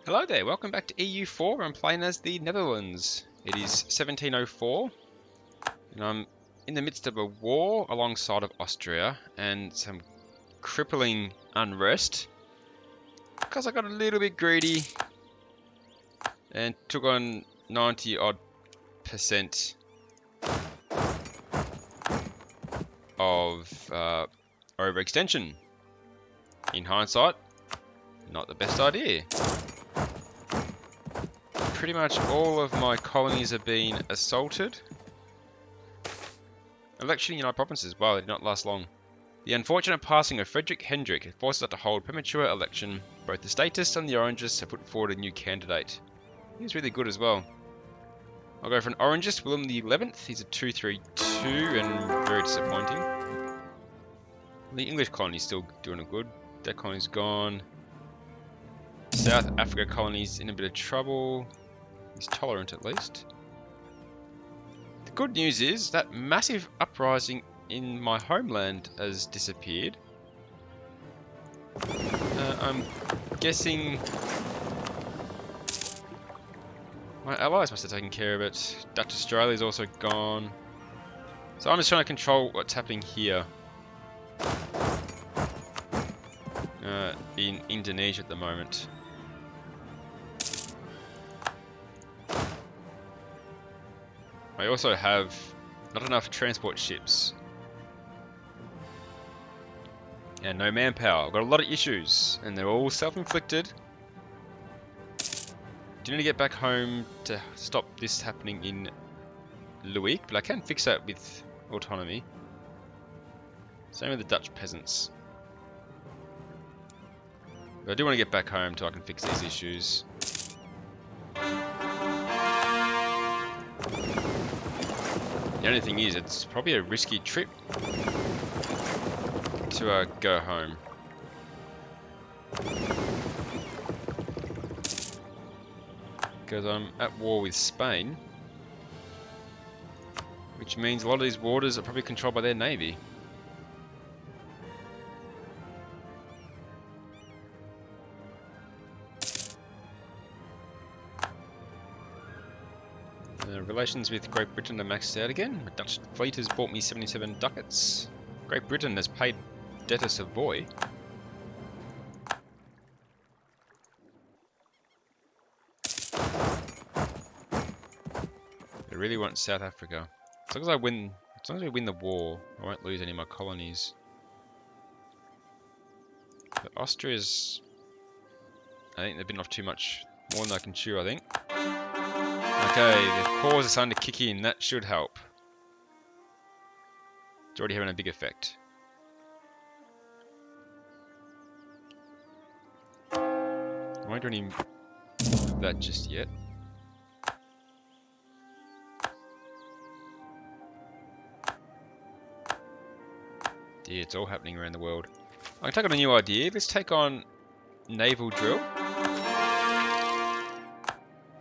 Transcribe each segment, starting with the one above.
Hello there, welcome back to EU4. I'm playing as the Netherlands. It is 1704, and I'm in the midst of a war alongside of Austria and some crippling unrest because I got a little bit greedy and took on 90 odd % of overextension. In hindsight, not the best idea. Pretty much all of my colonies are being assaulted. Election in United Provinces, wow, they did not last long. The unfortunate passing of Frederick Hendrik forces us to hold premature election. Both the statists and the Orangists have put forward a new candidate. He's really good as well. I'll go for an Orangist, William the 11th. He's a 232 and very disappointing. The English colony's still doing it good. That colony's gone. South Africa colony's in a bit of trouble. He's tolerant at least. The good news is that massive uprising in my homeland has disappeared. I'm guessing my allies must have taken care of it. Dutch Australia's also gone. So I'm just trying to control what's happening here. In Indonesia at the moment. I also have not enough transport ships. And no manpower. I've got a lot of issues, and they're all self-inflicted. Do need to get back home to stop this happening in Luik, but I can fix that with autonomy. Same with the Dutch peasants. But I do want to get back home so I can fix these issues. The only thing is, it's probably a risky trip to go home. Because I'm at war with Spain, which means a lot of these waters are probably controlled by their navy. Relations with Great Britain are maxed out again. The Dutch fleet has bought me 77 ducats. Great Britain has paid debt to Savoy. I really want South Africa. As long as we win the war, I won't lose any of my colonies. But Austria's, I think they've been off too much, more than I can chew, I think. Okay, the cores are starting to kick in. That should help. It's already having a big effect. I won't do any of that just yet. Yeah, it's all happening around the world. I can take on a new idea. Let's take on naval drill.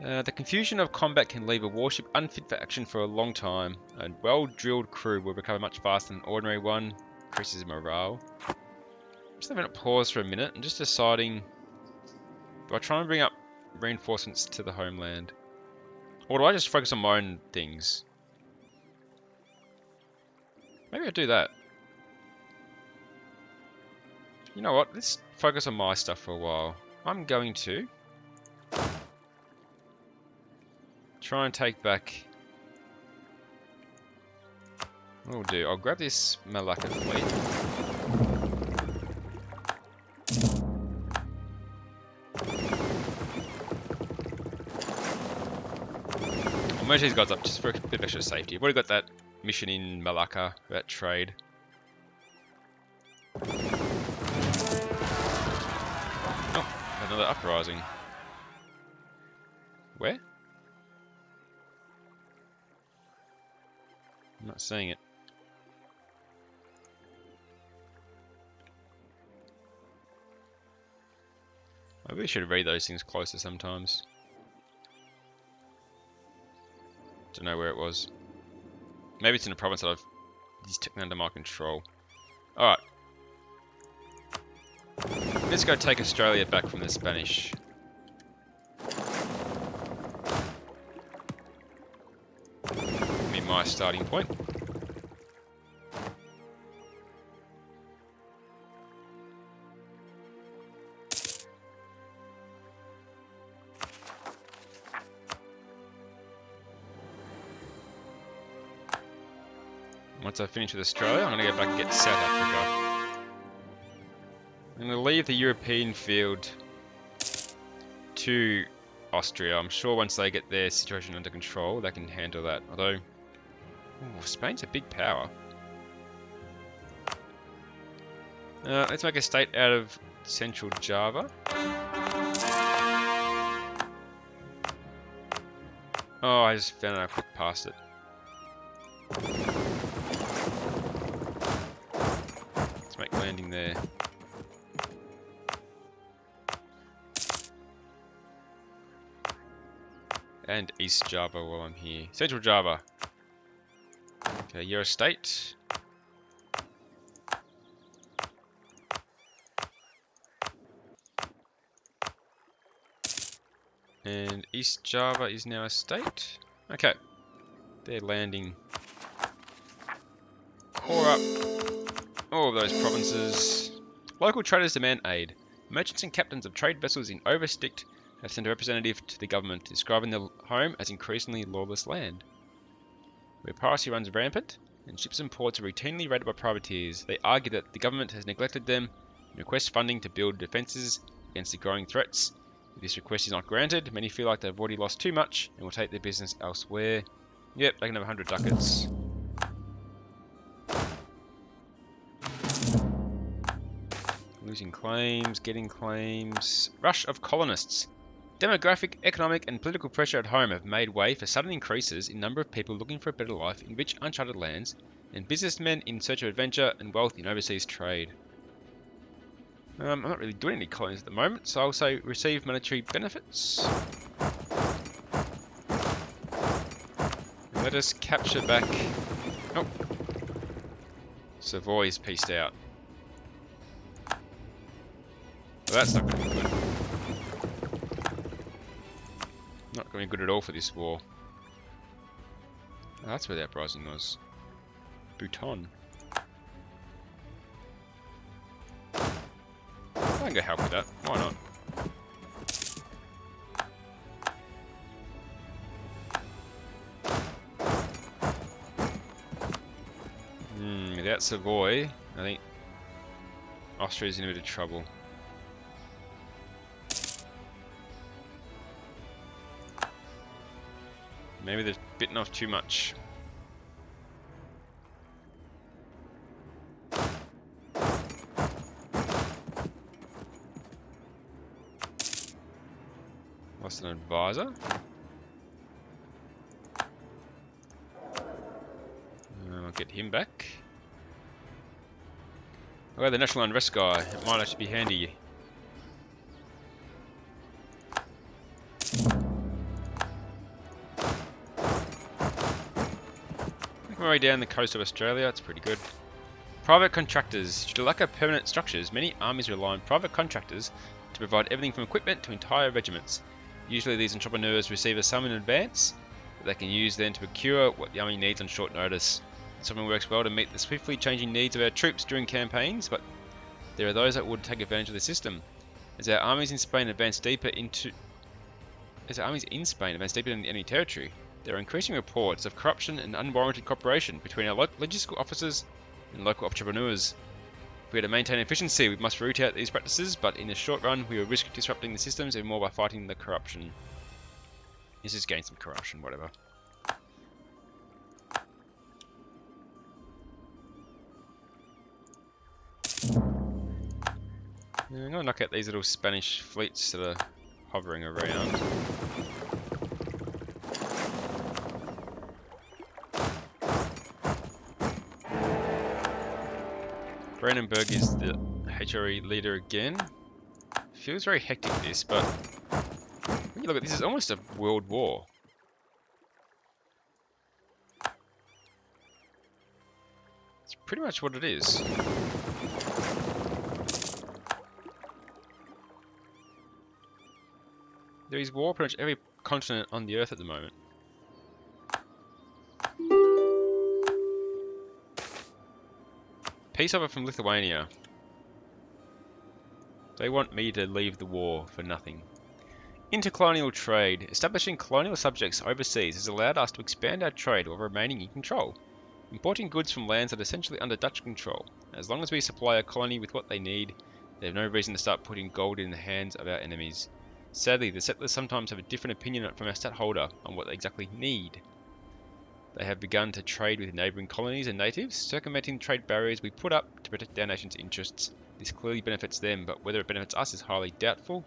The confusion of combat can leave a warship unfit for action for a long time. A well-drilled crew will recover much faster than an ordinary one. Increases morale. Just having a pause for a minute and just deciding, do I try and bring up reinforcements to the homeland? Or do I just focus on my own things? Maybe I do that. You know what? Let's focus on my stuff for a while. I'm going to try and take back. What I'll do, I'll grab this Malacca fleet. I'll merge these guys up just for a bit of extra safety. I've already got that mission in Malacca, that trade. Oh, another uprising. Where? I'm not seeing it. I really should read those things closer sometimes. Don't know where it was. Maybe it's in a province that I've just taken under my control. Alright. Let's go take Australia back from the Spanish. nice starting point. Once I finish with Australia, I'm going to go back and get South Africa. I'm going to leave the European field to Austria. I'm sure once they get their situation under control, they can handle that. Although, Spain's a big power. Let's make a state out of Central Java. Oh, I just found out I clicked past it. Let's make landing there. And East Java while I'm here. Central Java. Okay, you're a state. And East Java is now a state. Okay. They're landing. Core up all of those provinces. Local traders demand aid. Merchants and captains of trade vessels in Oversticht have sent a representative to the government, describing the home as increasingly lawless land, where piracy runs rampant and ships and ports are routinely raided by privateers. They argue that the government has neglected them and request funding to build defences against the growing threats. If this request is not granted, many feel like they've already lost too much and will take their business elsewhere. Yep, they can have 100 ducats. Losing claims, getting claims. Rush of colonists. Demographic, economic and political pressure at home have made way for sudden increases in number of people looking for a better life in rich uncharted lands and businessmen in search of adventure and wealth in overseas trade. I'm not really doing any colonies at the moment, so I'll say receive monetary benefits. Let us capture back... Oh! Savoy's pieced out. Well, that's not going to be good. Not going to be good at all for this war. Oh, that's where the uprising was. Bhutan. I can go help with that. Why not? Without Savoy, I think Austria's in a bit of trouble. Maybe they've bitten off too much. Lost an advisor. I'll get him back. Oh, the National Unrest guy. It might actually be handy. Making my way down the coast of Australia. It's pretty good. Private contractors. Due to lack of permanent structures, many armies rely on private contractors to provide everything from equipment to entire regiments. Usually these entrepreneurs receive a sum in advance that they can use then to procure what the army needs on short notice. This often works well to meet the swiftly changing needs of our troops during campaigns, but there are those that would take advantage of the system. As our armies in Spain advance deeper into enemy territory, there are increasing reports of corruption and unwarranted cooperation between our logistical officers and local entrepreneurs. If we are to maintain efficiency, we must root out these practices, but in the short run, we will risk disrupting the systems even more by fighting the corruption. Let's just gain some corruption, whatever. I'm going to knock out these little Spanish fleets that are hovering around. Brandenburg is the HRE leader again. Feels very hectic this, but when you look at this, it's almost a world war. It's pretty much what it is. There is war pretty much every continent on the earth at the moment. Peace offer from Lithuania. They want me to leave the war for nothing. Intercolonial trade. Establishing colonial subjects overseas has allowed us to expand our trade while remaining in control. Importing goods from lands that are essentially under Dutch control. As long as we supply a colony with what they need, they have no reason to start putting gold in the hands of our enemies. Sadly, the settlers sometimes have a different opinion from our stadtholder on what they exactly need. They have begun to trade with neighbouring colonies and natives, circumventing trade barriers we put up to protect our nation's interests. This clearly benefits them, but whether it benefits us is highly doubtful.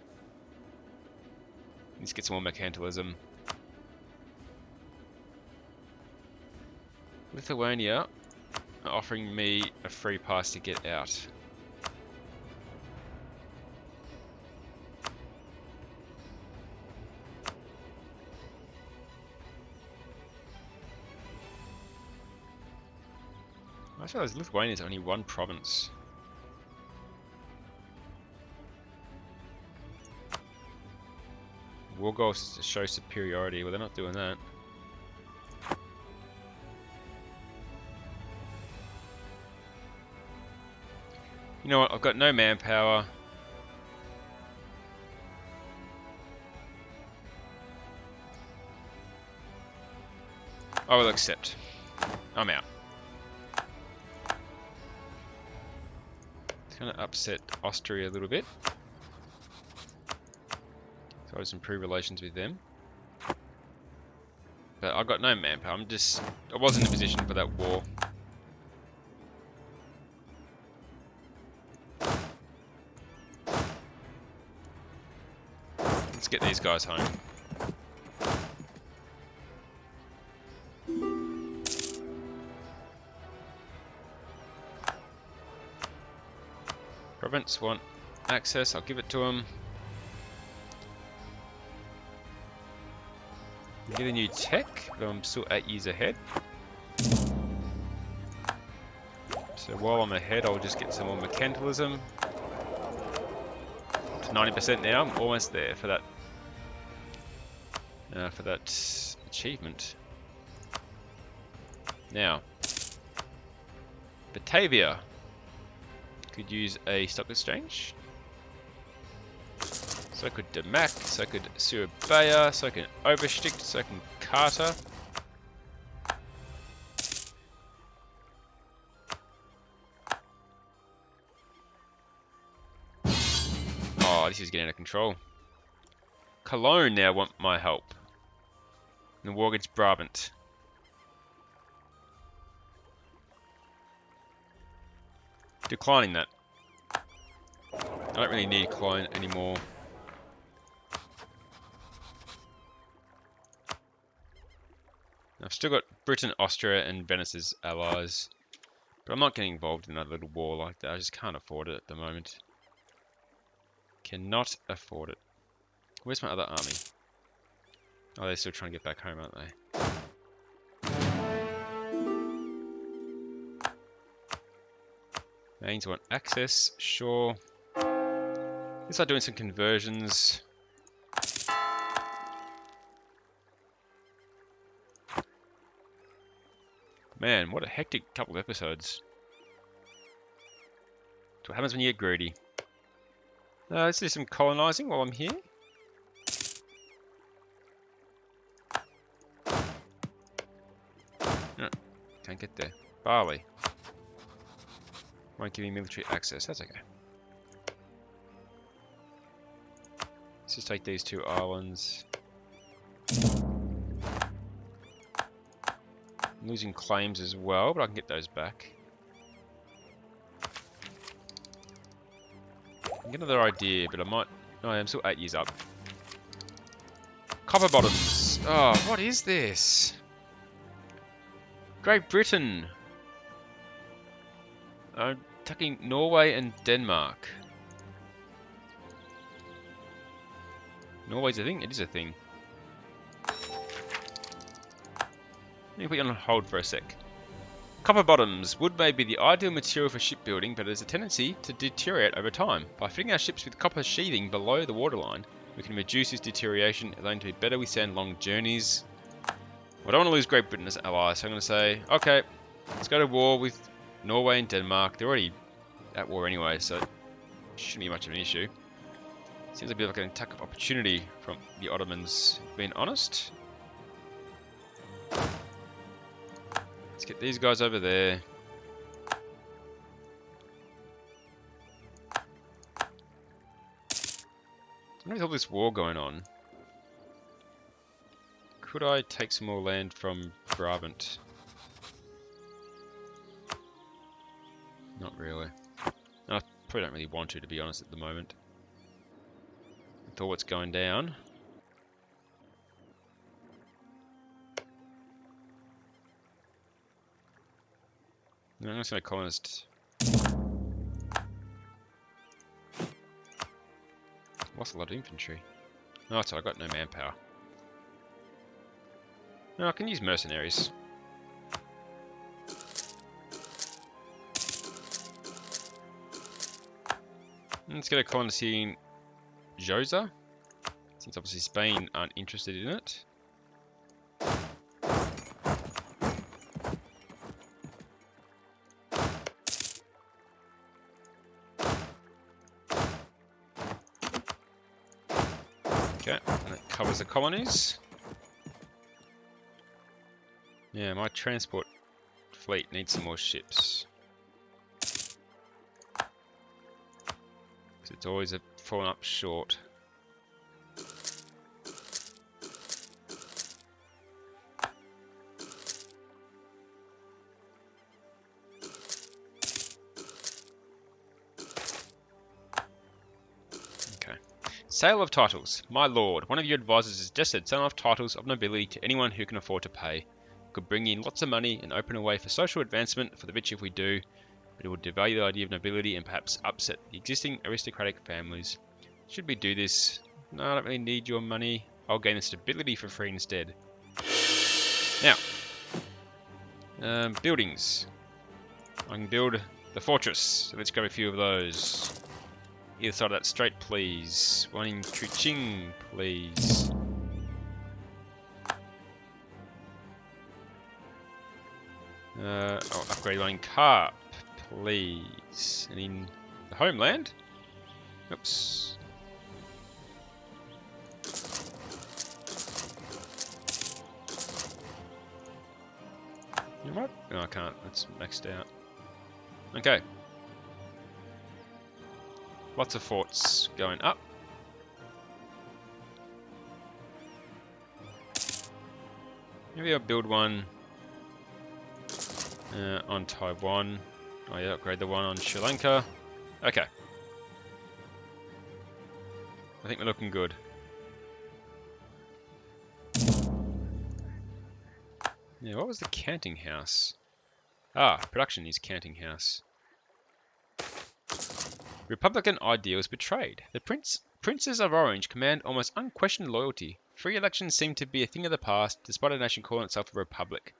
Let's get some more mercantilism. Lithuania are offering me a free pass to get out. I realize Lithuania is only one province. War goals is to show superiority. Well, they're not doing that. You know what? I've got no manpower. I will accept. I'm out. It's going to upset Austria a little bit. So I'll just improve relations with them. But I've got no manpower. I wasn't in a position for that war. Let's get these guys home. Province want access, I'll give it to them. Get a new tech, but I'm still 8 years ahead. So while I'm ahead, I'll just get some more mercantilism. To 90% now, I'm almost there for that achievement. Now, Batavia could use a stock exchange. So I could Demak, so I could Surabaya, so I can Oversticht, so I can Carter. Oh, this is getting out of control. Cologne now want my help. And the war against Brabant. Declining that. I don't really need Cologne anymore. I've still got Britain, Austria, and Venice as allies. But I'm not getting involved in that little war like that. I just can't afford it at the moment. Cannot afford it. Where's my other army? Oh, they're still trying to get back home, aren't they? Mains want access, sure. Let's start doing some conversions. Man, what a hectic couple of episodes. That's what happens when you get greedy. Let's do some colonizing while I'm here. No, can't get there. Bali. Won't give me military access, that's okay. Let's just take these two islands. I'm losing claims as well, but I can get those back. I can get another idea, but I might... Oh, I'm still 8 years up. Copper bottoms. Oh, what is this? Great Britain. I'm attacking Norway and Denmark. Norway's a thing? It is a thing. Let me put you on hold for a sec. Copper bottoms. Wood may be the ideal material for shipbuilding, but it has a tendency to deteriorate over time. By fitting our ships with copper sheathing below the waterline, we can reduce this deterioration, allowing to better withstand long journeys. I don't want to lose Great Britain as allies, so I'm going to say, okay, let's go to war with Norway and Denmark, they're already at war anyway, so it shouldn't be much of an issue. Seems a bit like an attack of opportunity from the Ottomans, being honest. Let's get these guys over there. With all this war going on, could I take some more land from Brabant? Not really. I probably don't really want to be honest, at the moment. With all what's going down. No, I'm just going to colonist. Lost a lot of infantry. Oh, so I got no manpower. No, I can use mercenaries. Let's get a colonist here in Josa, since obviously Spain aren't interested in it. Okay, and that covers the colonies. Yeah, my transport fleet needs some more ships. It's always fallen up short. Okay. Sale of titles. My lord, one of your advisors has suggested selling off titles of nobility to anyone who can afford to pay. Could bring in lots of money and open a way for social advancement for the rich if we do, but it would devalue the idea of nobility and perhaps upset the existing aristocratic families. Should we do this? No, I don't really need your money. I'll gain the stability for free instead. Now, buildings. I can build the fortress, so let's grab a few of those. Either side of that strait, please. One in Kuching, please. I'll upgrade one in Carp, please. And in the homeland? Oops. You might? No, I can't. That's maxed out. Okay. Lots of forts going up. Maybe I'll build one on Taiwan. Oh yeah, upgrade the one on Sri Lanka. Okay. I think we're looking good. Yeah, what was the canting house? Ah, production is canting house. Republican ideals betrayed. The princes of Orange command almost unquestioned loyalty. Free elections seem to be a thing of the past, despite a nation calling itself a republic.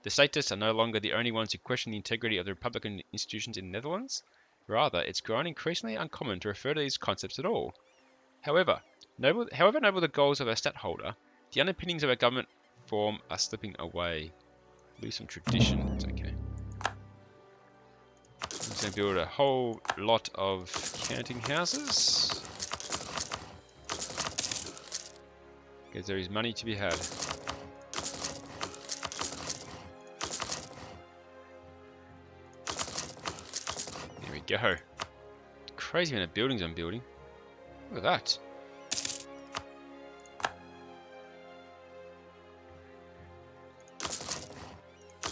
The statists are no longer the only ones who question the integrity of the republican institutions in the Netherlands. Rather, it's grown increasingly uncommon to refer to these concepts at all. However noble the goals of our stadtholder, the underpinnings of our government form are slipping away. Lose some tradition, that's okay. I'm just going to build a whole lot of canting houses. Because there is money to be had. There we go. Crazy amount of buildings I'm building. Look at that.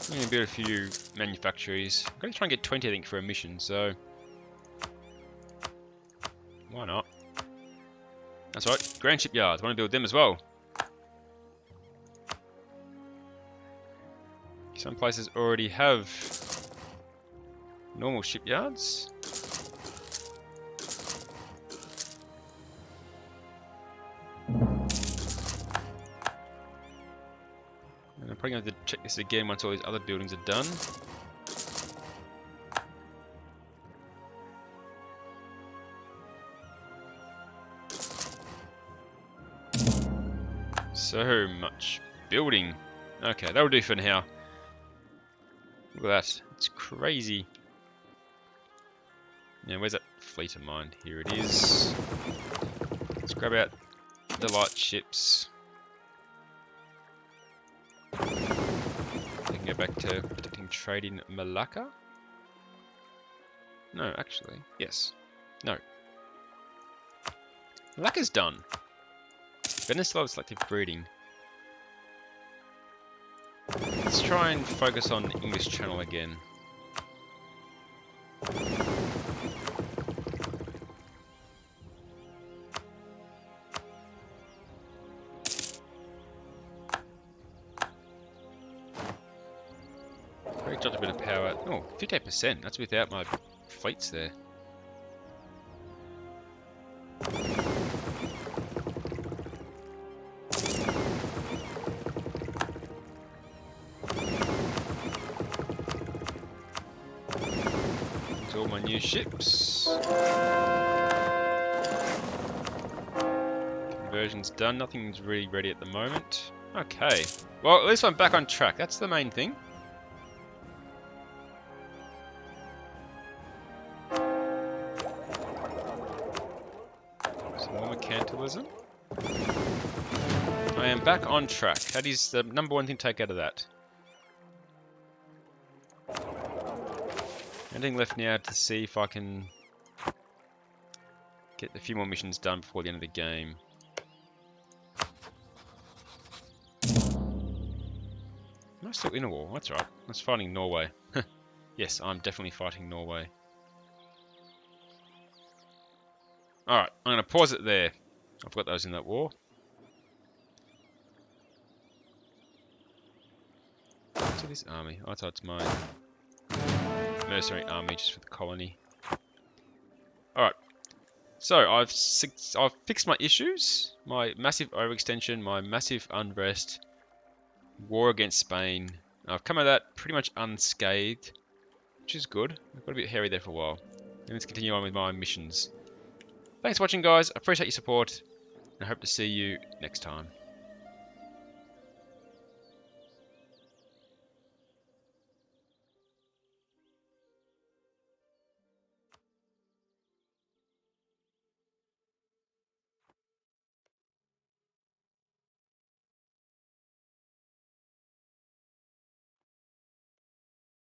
I'm going to build a few manufactories. I'm going to try and get 20, I think, for a mission, so why not? That's right, grand shipyards. I want to build them as well. Some places already have normal shipyards. And I'm probably going to have to check this again once all these other buildings are done. So much building. Okay, that'll do for now. Look at that. It's crazy. Yeah, where's that fleet of mine? Here it is. Let's grab out the light ships. We can go back to protecting trade in Malacca. No, actually, yes. No. Malacca's done. Venezuela selective breeding. Let's try and focus on English Channel again. Great job, a bit of power. Oh, 58%. That's without my fleets there. There's all my new ships. Conversion's done. Nothing's really ready at the moment. Okay. Well, at least I'm back on track. That's the main thing. Some more mercantilism. I am back on track. That is the number one thing to take out of that. Anything left now to see if I can get a few more missions done before the end of the game. Am I still in a war? That's right. I was fighting Norway. Yes, I'm definitely fighting Norway. Alright, I'm going to pause it there. I forgot that I was in that war. What's this army? I thought it's my mercenary army just for the colony. Alright, so I've fixed my issues. My massive overextension, my massive unrest, war against Spain. I've come out of that pretty much unscathed, which is good. I've got a bit hairy there for a while. And let's continue on with my missions. Thanks for watching, guys. I appreciate your support, and I hope to see you next time.